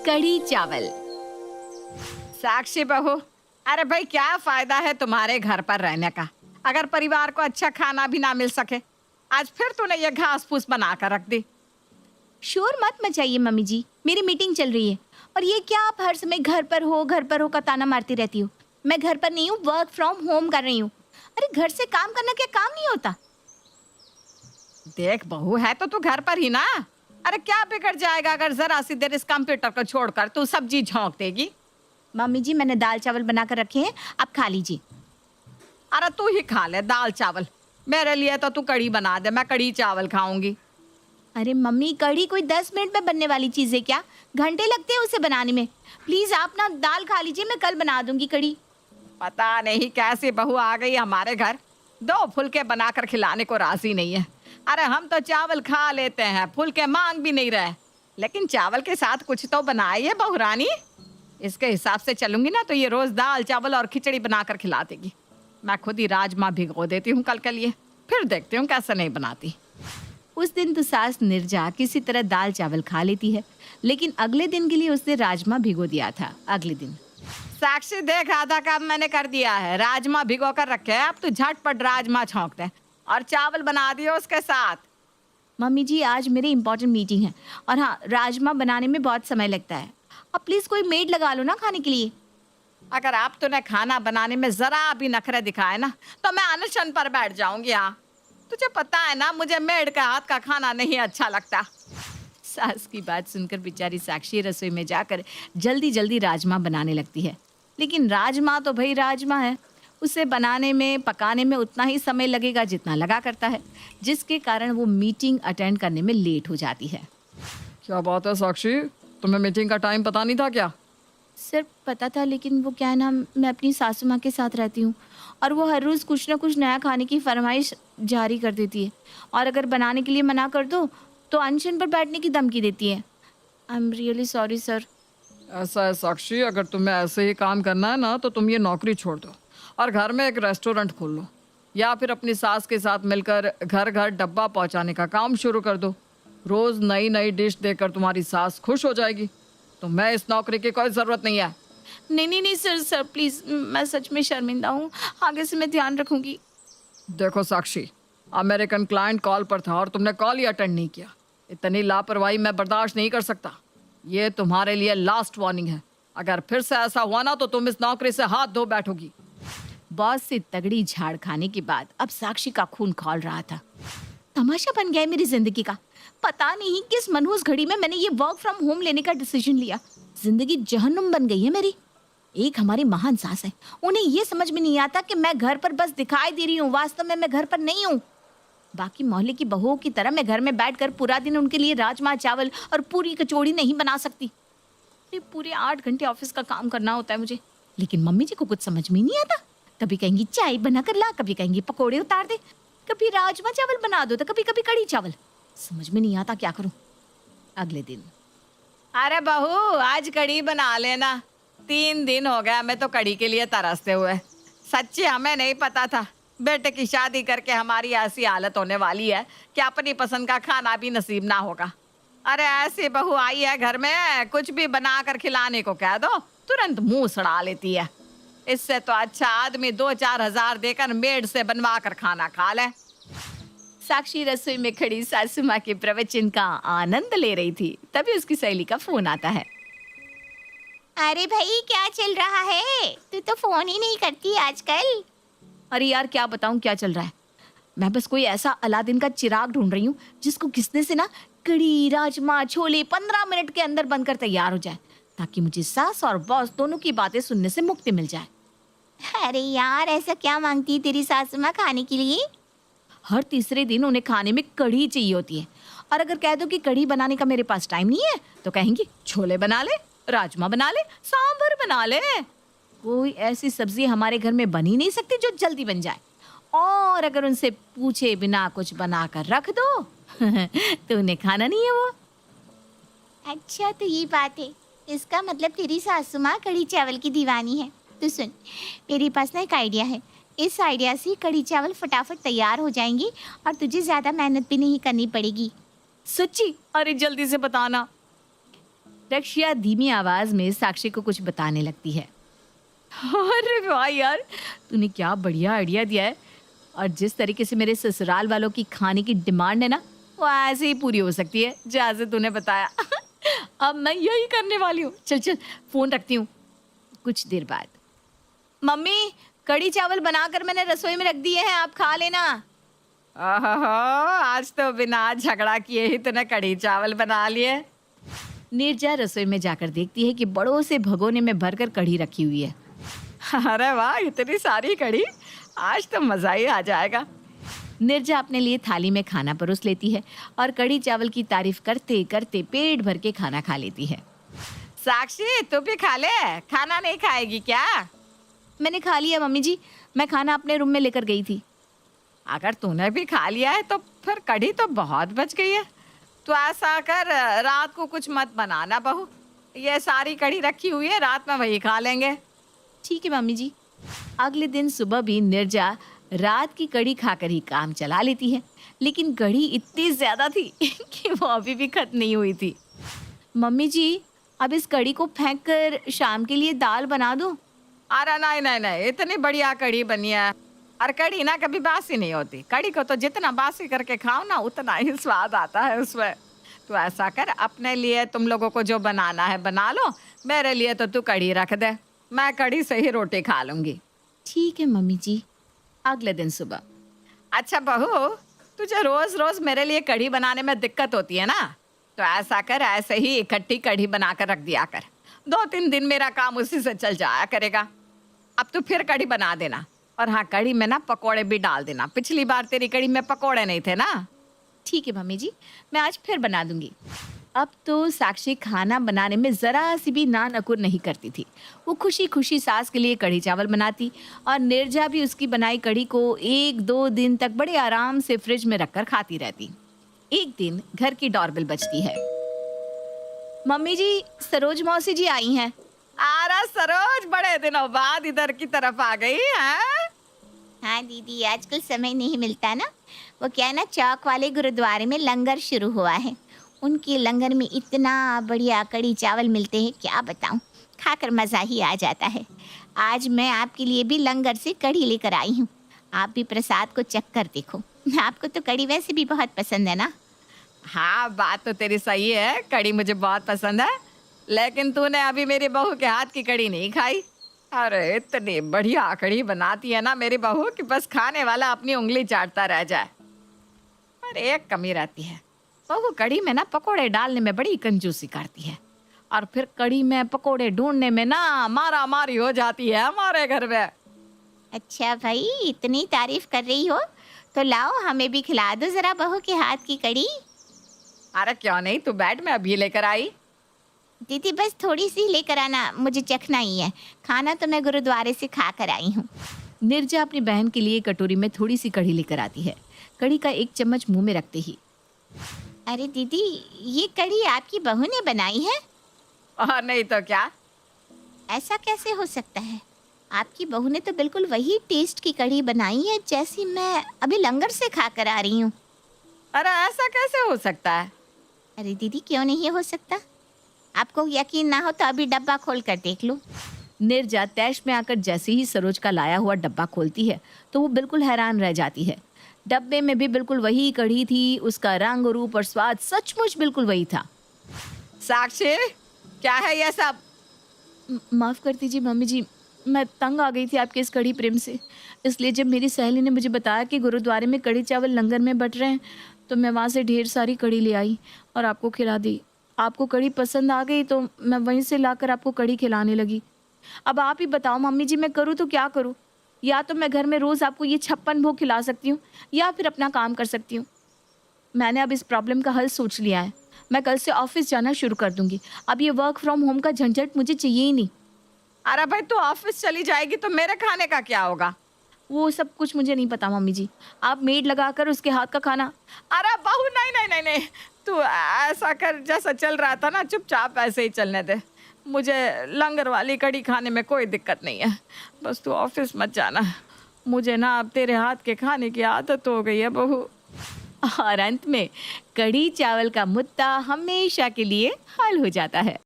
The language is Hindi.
कढ़ी चावल। साक्षी बहू, अरे भाई क्या फायदा है तुम्हारे घर पर रहने का अगर परिवार को अच्छा खाना भी ना मिल सके। आज फिर तूने ये घास फूस बना कर रख दी। शोर मत मचाइए मम्मी जी, मेरी मीटिंग चल रही है। और ये क्या आप हर समय घर पर हो का ताना मारती रहती हो। मैं घर पर नहीं हूँ, वर्क फ्रॉम होम कर रही हूँ। अरे घर से काम करना क्या काम नहीं होता? देख बहू, है तो तू घर पर ही ना। अरे क्या बिगड़ जाएगा अगर जरा सी देर इस कंप्यूटर को छोड़कर तू सब्जी झोंक देगी। मम्मी जी, मैंने दाल चावल बना कर रखे हैं, आप खा लीजिए। अरे तू ही खा ले दाल चावल, मेरे लिए तो तू कढ़ी बना दे, मैं कढ़ी चावल खाऊंगी। अरे मम्मी, कढ़ी कोई 10 मिनट में बनने वाली चीज़ है क्या? घंटे लगते हैं उसे बनाने में। प्लीज़ आप ना दाल खा लीजिए, मैं कल बना दूंगी कढ़ी। पता नहीं कैसी बहू आ गई हमारे घर, 2 फुलके बनाकर खिलाने को राजी नहीं है। अरे हम तो चावल खा लेते हैं, फुलके मांग भी नहीं रहे, लेकिन चावल के साथ कुछ तो बनाइए बहू रानी। इसके हिसाब से चलूंगी ना तो ये रोज दाल चावल और खिचड़ी बनाकर खिला देगी। मैं खुद ही राजमा भिगो देती हूँ कल के लिए, फिर देखती हूँ कैसे नहीं बनाती। उस दिन तो सास निर्जा किसी तरह दाल चावल खा लेती है, लेकिन अगले दिन के लिए उसने राजमा भिगो दिया था। अगले दिन साक्षी देख, आधा काम मैंने कर दिया है, राजमा भिगो कर रखे हैं, अब तू झटपट राजमा छौंक दे और चावल बना दियो उसके साथ। मम्मी जी, आज मेरी इंपॉर्टेंट मीटिंग है और हाँ, राजमा बनाने में बहुत समय लगता है। अब प्लीज़ कोई मेड लगा लो ना खाने के लिए। अगर आप तूने खाना बनाने में जरा भी नखरे दिखाए ना तो मैं अनशन पर बैठ जाऊंगी। हाँ, तुझे पता है ना मुझे मेड का हाथ का खाना नहीं अच्छा लगता। सास की बात सुनकर बेचारी साक्षी रसोई में जाकर जल्दी जल्दी राजमा बनाने लगती है। लेकिन राजमा तो भाई राजमा है, उसे बनाने में पकाने में उतना ही समय लगेगा जितना लगा करता है, जिसके कारण वो मीटिंग अटेंड करने में लेट हो जाती है। क्या बात है साक्षी, तुम्हें मीटिंग का टाइम पता नहीं था क्या? सर पता था, लेकिन वो क्या है ना, मैं अपनी सासू माँ के साथ रहती हूँ और वो हर रोज़ कुछ ना कुछ नया खाने की फरमाइश जारी कर देती है, और अगर बनाने के लिए मना कर दो तो अनशन पर बैठने की धमकी देती है। I am really sorry sir. ऐसा है साक्षी, अगर तुम्हें ऐसे ही काम करना है ना तो तुम ये नौकरी छोड़ दो और घर में एक रेस्टोरेंट खोल लो, या फिर अपनी सास के साथ मिलकर घर घर डब्बा पहुंचाने का काम शुरू कर दो। रोज नई नई डिश देकर तुम्हारी सास खुश हो जाएगी। तो मैं इस नौकरी की कोई ज़रूरत नहीं है। नहीं सर, सर प्लीज़, मैं सच में शर्मिंदा हूँ, आगे से मैं ध्यान रखूँगी। देखो साक्षी, अमेरिकन क्लाइंट कॉल पर था और तुमने कॉल ही अटेंड नहीं किया। इतनी लापरवाही मैं बर्दाश्त नहीं कर सकता। ये तुम्हारे लिए लास्ट वार्निंग है, अगर फिर से ऐसा हुआ ना तो तुम इस नौकरी से हाथ धो बैठोगी। बॉस से तगड़ी झाड़ खाने के बाद अब साक्षी का खून खौल रहा था। तमाशा बन गया है मेरी जिंदगी का। पता नहीं किस मनहूस घड़ी में मैंने ये वर्क फ्रॉम होम लेने का डिसीजन लिया। जिंदगी जहन्नुम बन गई है मेरी। एक हमारी महान सास है, उन्हें ये समझ में नहीं आता कि मैं घर पर बस दिखाई दे रही हूँ, वास्तव में मैं घर पर नहीं हूँ। बाकी मोहल्ले की बहुओं की तरह मैं घर में बैठकर पूरा दिन उनके लिए राजमा चावल और पूरी कचौड़ी नहीं बना सकती। पूरे 8 घंटे ऑफिस का काम करना होता है मुझे, लेकिन मम्मी जी को कुछ समझ में नहीं आता। कभी कहेंगी चाय बना कर ला, कभी कहेंगी पकोड़े उतार दे, कभी राजमा चावल बना दो, तो कभी कभी कढ़ी चावल। समझ में नहीं आता क्या करूं। अगले दिन, अरे बहू आज कढ़ी बना लेना, 3 दिन हो गया मैं तो कढ़ी के लिए तरसते हुए। सच्ची हमें नहीं पता था बेटे की शादी करके हमारी ऐसी हालत होने वाली है कि अपनी पसंद का खाना भी नसीब ना होगा। अरे ऐसी बहू आई है घर में, कुछ भी बना कर खिलाने को कह दो तुरंत मुंह सड़ा लेती है। इससे तो अच्छा आदमी 2-4 हजार देकर मेड से बनवा कर खाना खा ले। साक्षी रसोई में खड़ी सासू माँ के प्रवचन का आनंद ले रही थी, तभी उसकी सहेली का फोन आता है। अरे भाई क्या चल रहा है? तू तो फोन ही नहीं करती आजकल। अरे यार क्या बताऊं क्या चल रहा है। मैं बस कोई ऐसा अलादीन का चिराग ढूंढ रही हूँ जिसको घिसने से ना कढ़ी राजमा छोले 15 मिनट के अंदर बनकर तैयार हो जाए, ताकि मुझे सास और बॉस दोनों की बातें सुनने से मुक्ति मिल जाए। अरे यार ऐसा क्या मांगती है तेरी सासू माँ खाने के लिए? हर तीसरे दिन उन्हें खाने में कढ़ी चाहिए होती है, और अगर कह दो कि कढ़ी बनाने का मेरे पास टाइम नहीं है तो कहेंगी छोले बना ले, राजमा बना ले, सांभर बना ले। कोई ऐसी सब्जी हमारे घर में बन ही नहीं सकती जो जल्दी बन जाए, और अगर उनसे पूछे बिना कुछ बना कर रख दो तो उन्हें खाना नहीं है वो। अच्छा तो ये बात है, इसका मतलब तेरी सासू माँ कढ़ी चावल की दीवानी है। तो सुन, मेरे पास ना एक आइडिया है। इस आइडिया से कढ़ी चावल फटाफट तैयार हो जाएंगी और तुझे ज़्यादा मेहनत भी नहीं करनी पड़ेगी। सच्ची? अरे जल्दी से बताना। रक्षिया धीमी आवाज में साक्षी को कुछ बताने लगती है। अरे वाह यार, तूने क्या बढ़िया आइडिया दिया है। और जिस तरीके से मेरे ससुराल वालों की खाने की डिमांड है ना, वो ऐसे ही पूरी हो सकती है जैसे तूने बताया। अब मैं यही करने वाली हूँ। चल चल फोन रखती हूँ। कुछ देर बाद, मम्मी कड़ी चावल बनाकर मैंने रसोई में रख दिए हैं, आप खा लेना। ओहो, आज तो बिना झगड़ा किए ही तूने कड़ी चावल बना लिए। नीरजा रसोई में जाकर देखती है कि बड़ों से भगोने में भरकर कढ़ी रखी हुई है। अरे वाह, इतनी सारी कड़ी, आज तो मजा ही आ जाएगा। नीरजा अपने लिए थाली में खाना परोस लेती है और कड़ी चावल की तारीफ करते करते पेट भर के खाना खा लेती है। साक्षी, तू भी खा ले, खाना नहीं खाएगी क्या? मैंने खा लिया मम्मी जी, मैं खाना अपने रूम में लेकर गई थी। अगर तूने भी खा लिया है तो फिर कड़ी तो बहुत बच गई है। तो ऐसा कर, रात को कुछ मत बनाना बहू, ये सारी कड़ी रखी हुई है, रात में वही खा लेंगे। ठीक है मम्मी जी। अगले दिन सुबह भी नीरजा रात की कड़ी खाकर ही काम चला लेती है, लेकिन कड़ी इतनी ज्यादा थी कि वो अभी भी खत्म नहीं हुई थी। मम्मी जी, अब इस कड़ी को फेंक कर शाम के लिए दाल बना दूं? अरे नहीं नहीं नहीं, इतनी बढ़िया कड़ी बनी है। और कड़ी ना कभी बासी नहीं होती। कड़ी को तो जितना बासी करके खाओ ना, उतना ही स्वाद आता है उसमें। तो ऐसा कर, अपने लिए तुम लोगों को जो बनाना है बना लो, मेरे लिए तो तू कड़ी रख दे, मैं कड़ी से ही रोटी खा लूंगी। ठीक है मम्मी जी। अगले दिन सुबह, अच्छा बहू, तुझे रोज रोज मेरे लिए कढ़ी बनाने में दिक्कत होती है ना, तो ऐसा कर, ऐसे ही इकट्ठी कढ़ी बनाकर रख दिया कर। 2-3 दिन मेरा काम उसी से चल जाया करेगा। अब तू फिर कढ़ी बना देना। और हाँ, कढ़ी में ना पकोड़े भी डाल देना। पिछली बार तेरी कढ़ी में पकोड़े नहीं थे ना। ठीक है मम्मी जी, मैं आज फिर बना दूंगी। अब तो साक्षी खाना बनाने में ज़रा सी भी ना नकुर नहीं करती थी। वो खुशी खुशी सास के लिए कढ़ी चावल बनाती और नीरजा भी उसकी बनाई कढ़ी को 1-2 दिन तक बड़े आराम से फ्रिज में रखकर खाती रहती। एक दिन घर की डोरबेल बजती है। मम्मी जी, सरोज मौसी जी आई हैं। आरा सरोज, बड़े दिनों बाद इधर की तरफ आ गई है। हाँ दीदी, आजकल समय नहीं मिलता ना। वो क्या है ना, चौक वाले गुरुद्वारे में लंगर शुरू हुआ है। उनके लंगर में इतना बढ़िया कड़ी चावल मिलते हैं, क्या बताऊं, खाकर मज़ा ही आ जाता है। आज मैं आपके लिए भी लंगर से कड़ी लेकर आई हूँ। आप भी प्रसाद को चख कर देखो। आपको तो कड़ी वैसे भी बहुत पसंद है ना। हाँ, बात तो तेरी सही है, कड़ी मुझे बहुत पसंद है। लेकिन तूने अभी मेरी बहू के हाथ की कड़ी नहीं खाई। अरे इतनी बढ़िया कड़ी बनाती है ना मेरी बहू कि बस खाने वाला अपनी उंगली चाटता रह जाए। पर एक कमी रहती है, बहू कड़ी में ना पकोड़े डालने में बड़ी कंजूसी करती है। और फिर कड़ी में पकोड़े ढूंढने में ना मारा मारी हो जाती है हमारे घर में। अच्छा भाई, इतनी तारीफ कर रही हो तो लाओ, हमें भी खिला दो ज़रा बहू के हाथ की कड़ी। अरे क्यों नहीं, तू बैठ, मैं अभी लेकर आई। दीदी बस थोड़ी सी लेकर आना, मुझे चखना ही है। खाना तो मैं गुरुद्वारे से खा कर आई हूँ। नीरजा अपनी बहन के लिए कटोरी में थोड़ी सी कढ़ी लेकर आती है। कढ़ी का एक चम्मच मुंह में रखते ही, अरे दीदी, ये कड़ी आपकी बहू ने बनाई है? और नहीं तो क्या। ऐसा कैसे हो सकता है? आपकी बहू ने तो बिल्कुल वही टेस्ट की कड़ी बनाई है जैसी मैं अभी लंगर से खा कर आ रही हूँ। अरे ऐसा कैसे हो सकता है? अरे दीदी, क्यों नहीं हो सकता? आपको यकीन ना हो तो अभी डब्बा खोल कर देख लो। नीरजा तैश में आकर जैसे ही सरोज का लाया हुआ डब्बा खोलती है तो वो बिल्कुल हैरान रह जाती है। डब्बे में भी बिल्कुल वही कढ़ी थी, उसका रंग, रूप और स्वाद सचमुच बिल्कुल वही था। साक्षी, क्या है ये सब? माफ़ कर दीजिए मम्मी जी, मैं तंग आ गई थी आपके इस कढ़ी प्रेम से। इसलिए जब मेरी सहेली ने मुझे बताया कि गुरुद्वारे में कढ़ी चावल लंगर में बट रहे हैं, तो मैं वहाँ से ढेर सारी कढ़ी ले आई और आपको खिला दी। आपको कढ़ी पसंद आ गई तो मैं वहीं से लाकर आपको कढ़ी खिलाने लगी। अब आप ही बताओ मम्मी जी, मैं करूँ तो क्या करूँ? या तो मैं घर में रोज़ आपको ये 56 भोग खिला सकती हूँ या फिर अपना काम कर सकती हूँ। मैंने अब इस प्रॉब्लम का हल सोच लिया है। मैं कल से ऑफिस जाना शुरू कर दूँगी। अब ये वर्क फ्रॉम होम का झंझट मुझे चाहिए ही नहीं। अरे भाई, तू ऑफिस चली जाएगी तो मेरे खाने का क्या होगा? वो सब कुछ मुझे नहीं पता मम्मी जी, आप मेड लगाकर उसके हाथ का खाना। अरे बहू, नहीं नहीं नहीं नहीं, तू ऐसा कर, जैसा चल रहा था ना चुपचाप ऐसे ही चलने दे। मुझे लंगर वाली कड़ी खाने में कोई दिक्कत नहीं है, बस तू ऑफिस मत जाना। मुझे ना अब तेरे हाथ के खाने की आदत हो गई है बहू। और अंत में कढ़ी चावल का मुद्दा हमेशा के लिए हल हो जाता है।